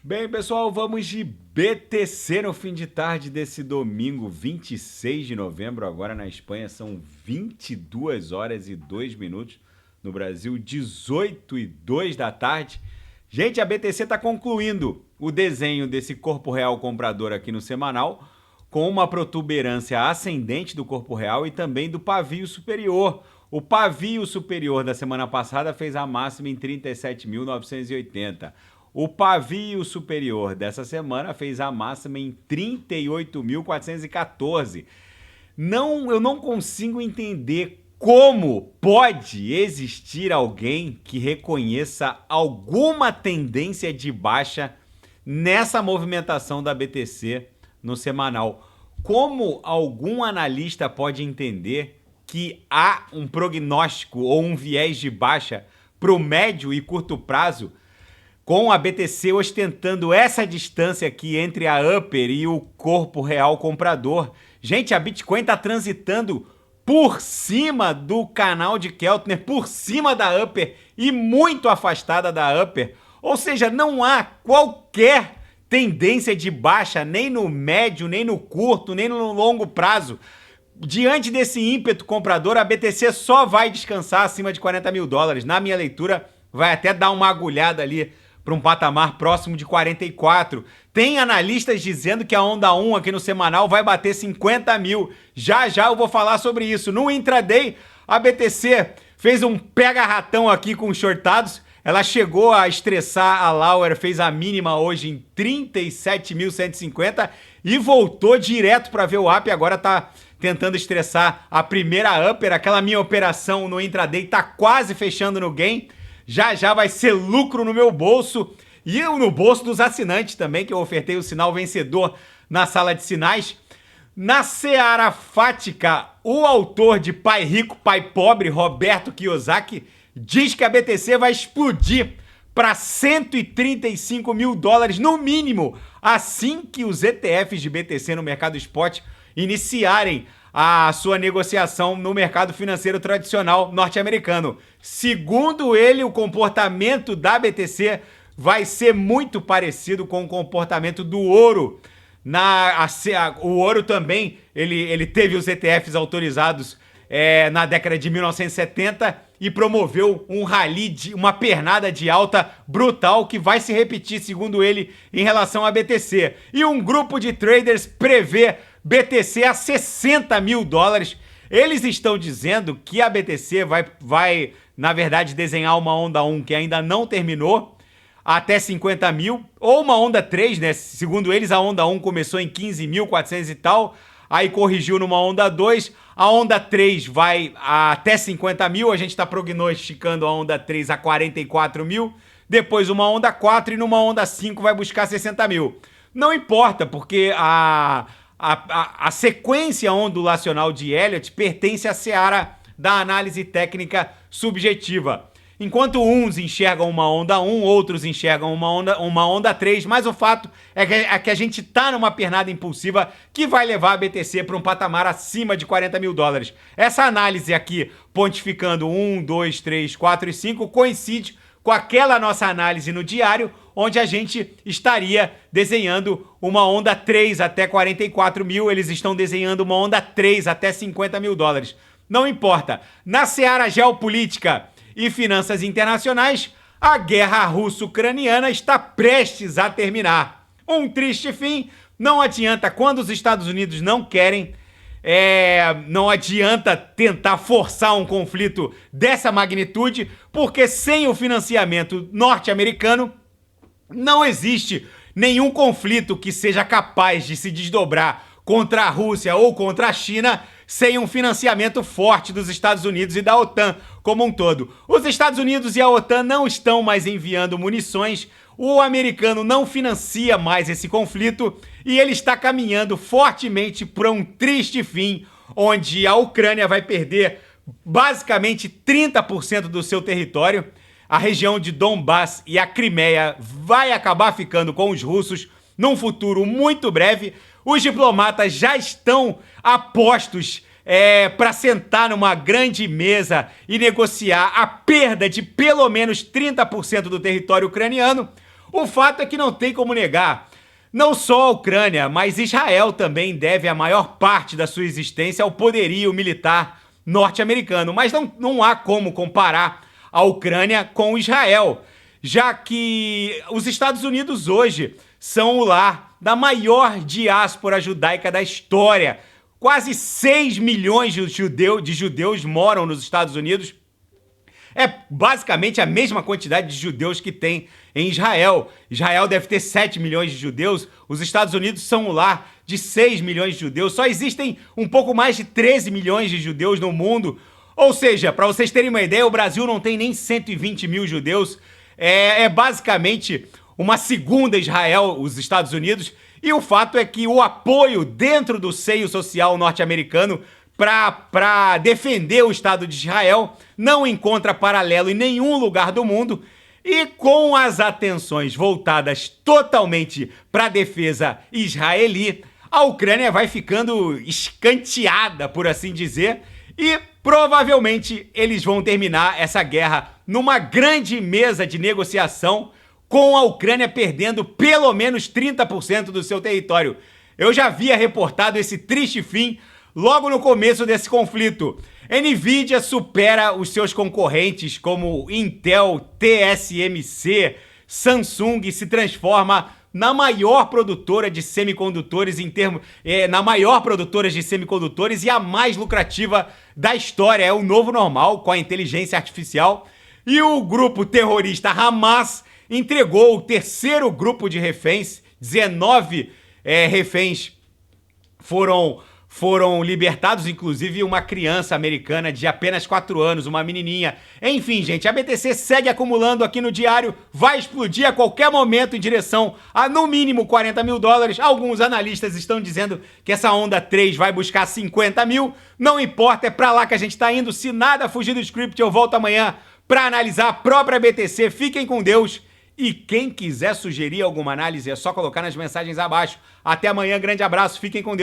Bem, pessoal, vamos de BTC no fim de tarde desse domingo, 26 de novembro. Agora na Espanha são 22 horas e 2 minutos. No Brasil, 18 e 2 da tarde. Gente, a BTC está concluindo o desenho desse corpo real comprador aqui no semanal, com uma protuberância ascendente do corpo real e também do pavio superior. O pavio superior da semana passada fez a máxima em 37.980. O pavio superior dessa semana fez a máxima em 38.414. Eu não consigo entender como pode existir alguém que reconheça alguma tendência de baixa nessa movimentação da BTC no semanal. Como algum analista pode entender que há um prognóstico ou um viés de baixa para o médio e curto prazo, com a BTC ostentando essa distância aqui entre a upper e o corpo real comprador? Gente, a Bitcoin está transitando por cima do canal de Keltner, por cima da upper e muito afastada da upper. Ou seja, não há qualquer tendência de baixa nem no médio, nem no curto, nem no longo prazo. Diante desse ímpeto comprador, a BTC só vai descansar acima de 40 mil dólares. Na minha leitura, vai até dar uma agulhada ali para um patamar próximo de 44. Tem analistas dizendo que a onda 1 aqui no semanal vai bater 50 mil. Já eu vou falar sobre isso. No intraday, a BTC fez um pega-ratão aqui com os shortados. Ela chegou a estressar a Lauer, fez a mínima hoje em 37.150 e voltou direto para ver o VWAP. Agora tá tentando estressar a primeira upper. Aquela minha operação no intraday tá quase fechando no gain. Já vai ser lucro no meu bolso e no bolso dos assinantes também, que eu ofertei o sinal vencedor na sala de sinais. Na Seara Fática, o autor de Pai Rico, Pai Pobre, Roberto Kiyosaki, diz que a BTC vai explodir para 135 mil dólares no mínimo, assim que os ETFs de BTC no mercado spot iniciarem a sua negociação no mercado financeiro tradicional norte-americano. Segundo ele, o comportamento da BTC vai ser muito parecido com o comportamento do ouro. O ouro também, ele teve os ETFs autorizados na década de 1970 e promoveu um rally, uma pernada de alta brutal que vai se repetir, segundo ele, em relação à BTC. E um grupo de traders prevê BTC a 60 mil dólares. Eles estão dizendo que a BTC vai, na verdade, desenhar uma onda 1 que ainda não terminou, até 50 mil, ou uma onda 3, né? Segundo eles, a onda 1 começou em 15.400 e tal, aí corrigiu numa onda 2, a onda 3 vai até 50 mil, a gente está prognosticando a onda 3 a 44 mil, depois uma onda 4 e numa onda 5 vai buscar 60 mil. Não importa, porque a sequência ondulacional de Elliott pertence à seara da análise técnica subjetiva. Enquanto uns enxergam uma onda 1, outros enxergam uma onda 3, mas o fato é que a gente está numa pernada impulsiva que vai levar a BTC para um patamar acima de 40 mil dólares. Essa análise aqui, pontificando 1, 2, 3, 4 e 5, coincide com aquela nossa análise no diário, onde a gente estaria desenhando uma onda 3 até 44 mil, eles estão desenhando uma onda 3 até 50 mil dólares. Não importa. Na seara geopolítica e finanças internacionais, a guerra russo-ucraniana está prestes a terminar. Um triste fim. Não adianta, quando os Estados Unidos não querem, não adianta tentar forçar um conflito dessa magnitude, porque sem o financiamento norte-americano não existe nenhum conflito que seja capaz de se desdobrar contra a Rússia ou contra a China sem um financiamento forte dos Estados Unidos e da OTAN como um todo. Os Estados Unidos e a OTAN não estão mais enviando munições, o americano não financia mais esse conflito e ele está caminhando fortemente para um triste fim, onde a Ucrânia vai perder basicamente 30% do seu território, a região de Donbass e a Crimeia vai acabar ficando com os russos num futuro muito breve. Os diplomatas já estão a postos para sentar numa grande mesa e negociar a perda de pelo menos 30% do território ucraniano. O fato é que não tem como negar. Não só a Ucrânia, mas Israel também deve a maior parte da sua existência ao poderio militar norte-americano. Mas não há como comparar a Ucrânia com Israel, já que os Estados Unidos hoje são o lar da maior diáspora judaica da história. Quase 6 milhões de judeus moram nos Estados Unidos. É basicamente a mesma quantidade de judeus que tem em Israel. Israel deve ter 7 milhões de judeus. Os Estados Unidos são o lar de 6 milhões de judeus. Só existem um pouco mais de 13 milhões de judeus no mundo. Ou seja, para vocês terem uma ideia, o Brasil não tem nem 120 mil judeus. É basicamente uma segunda Israel, os Estados Unidos. E o fato é que o apoio dentro do seio social norte-americano para defender o Estado de Israel não encontra paralelo em nenhum lugar do mundo. E com as atenções voltadas totalmente para a defesa israeli, a Ucrânia vai ficando escanteada, por assim dizer, e provavelmente eles vão terminar essa guerra numa grande mesa de negociação, com a Ucrânia perdendo pelo menos 30% do seu território. Eu já havia reportado esse triste fim logo no começo desse conflito. Nvidia supera os seus concorrentes como Intel, TSMC, Samsung, se transforma na maior produtora de semicondutores na maior produtora de semicondutores e a mais lucrativa da história. É o novo normal com a inteligência artificial. E o grupo terrorista Hamas entregou o terceiro grupo de reféns. 19 reféns foram libertados, inclusive uma criança americana de apenas 4 anos, uma menininha. Enfim, gente, a BTC segue acumulando aqui no diário, vai explodir a qualquer momento em direção a, no mínimo, 40 mil dólares. Alguns analistas estão dizendo que essa onda 3 vai buscar 50 mil. Não importa, é pra lá que a gente tá indo. Se nada fugir do script, eu volto amanhã pra analisar a própria BTC. Fiquem com Deus. E quem quiser sugerir alguma análise, é só colocar nas mensagens abaixo. Até amanhã, grande abraço, fiquem com Deus.